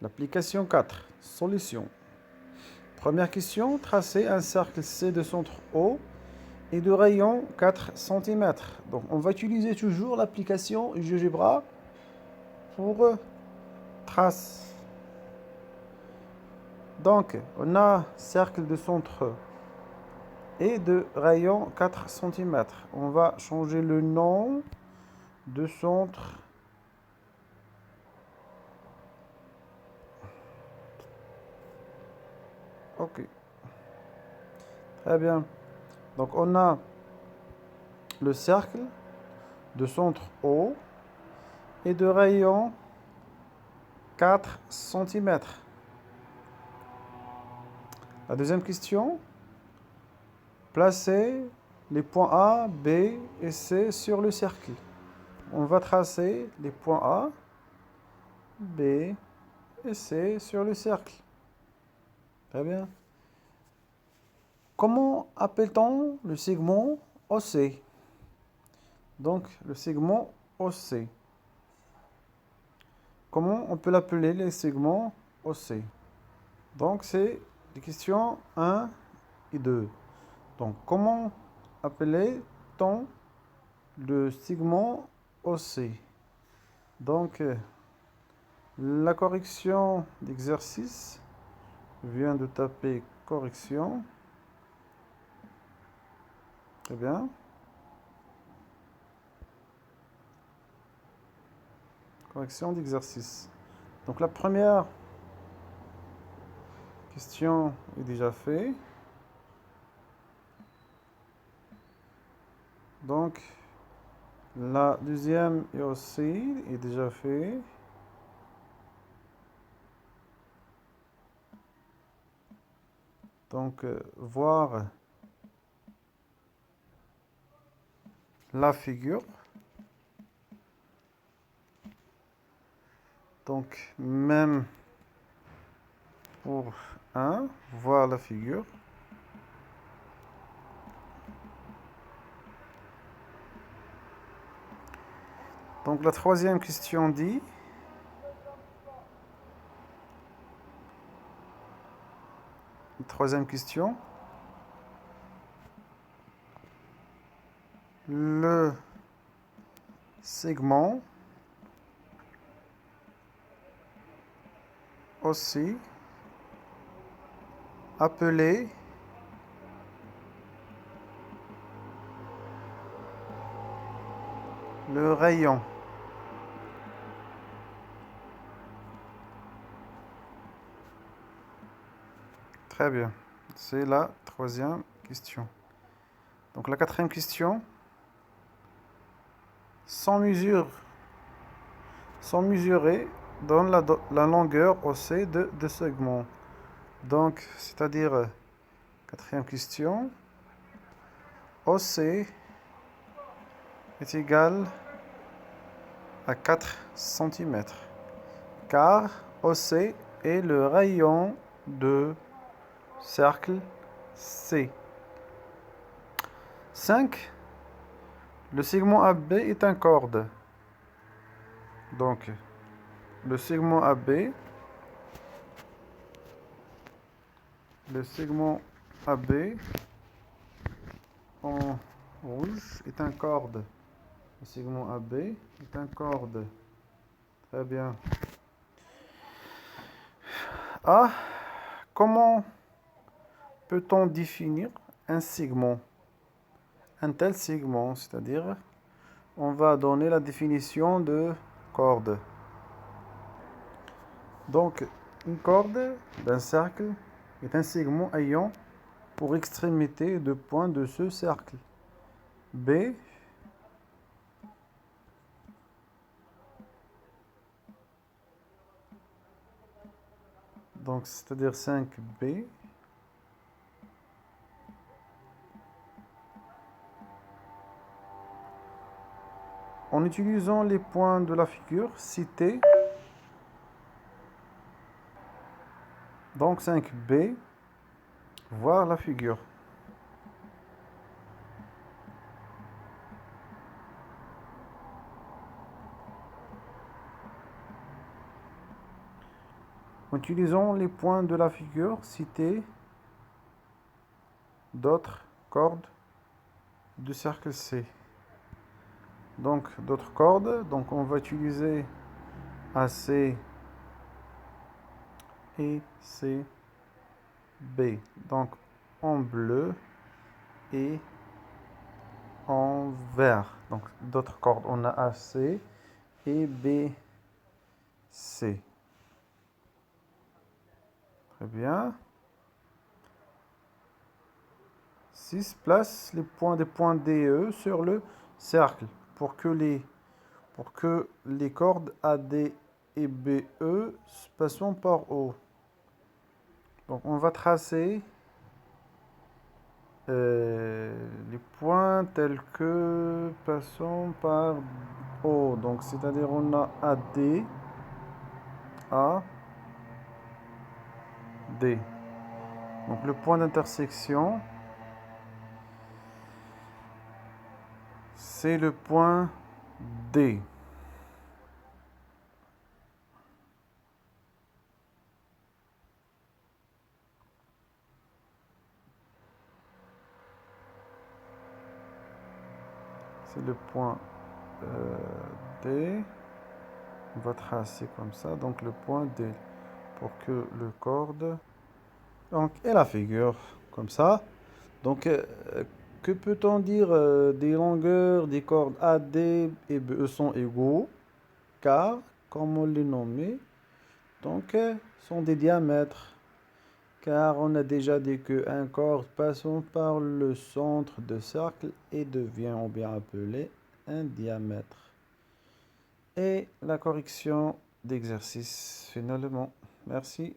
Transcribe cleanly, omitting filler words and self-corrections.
L'application 4. Solution. Première question. Tracer un cercle C de centre O et de rayon 4 cm. Donc, on va utiliser toujours l'application GeoGebra pour trace. Donc, on a cercle de centre et de rayon 4 cm. On va changer le nom de centre. Ok. Très bien. Donc, on a le cercle de centre O et de rayon 4 cm. La deuxième question. Placez les points A, B et C sur le cercle. On va tracer les points A, B et C sur le cercle. Très bien. Comment appelle-t-on le segment OC? Donc, le segment OC. Comment on peut l'appeler les segments OC? Donc, c'est les questions 1 et 2. Donc, comment appelait-on le segment OC? Donc, la correction d'exercice vient de taper correction. Très bien. Correction d'exercice. Donc la première question est déjà faite. Donc la deuxième est aussi déjà faite. Donc voir la figure. Donc même pour 1, voir la figure. Donc la troisième question dit, troisième question, le segment aussi appelé le rayon. Très bien. C'est la troisième question. Donc la quatrième question. Sans mesurer donne la longueur OC de deux segments. Donc, c'est-à-dire, quatrième question. OC est égal à 4 cm. Car OC est le rayon de cercle C. 5. Le segment AB est un corde. Donc, le segment AB en rouge est un corde. Le segment AB est un corde. Très bien. A. Comment peut-on définir un segment? Un tel segment, c'est-à-dire, on va donner la définition de corde. Donc, une corde d'un cercle est un segment ayant pour extrémité deux points de ce cercle. B donc c'est-à-dire 5B en utilisant les points de la figure cités. Donc 5B, voir la figure. Utilisons les points de la figure, citer d'autres cordes du cercle C. Donc, d'autres cordes, donc on va utiliser AC et CB. Donc, en bleu et en vert. Donc, d'autres cordes, on a AC et BC. Très bien. 6. Place les points des points DE sur le cercle pour que les cordes AD et BE passent par O. Donc on va tracer les points tels que passons par O. Donc c'est-à-dire on a AD, A, D. Donc le point d'intersection, c'est le point D. C'est le point D. On va tracer comme ça. Donc le point D. Pour que le corde... Donc, et la figure, comme ça. Donc, que peut-on dire des longueurs des cordes AD et BE sont égaux, car, comme on les nommait, donc, sont des diamètres. Car on a déjà dit qu'un corde passant par le centre de cercle et devient ou bien appelé un diamètre. Et la correction d'exercice finalement. Merci.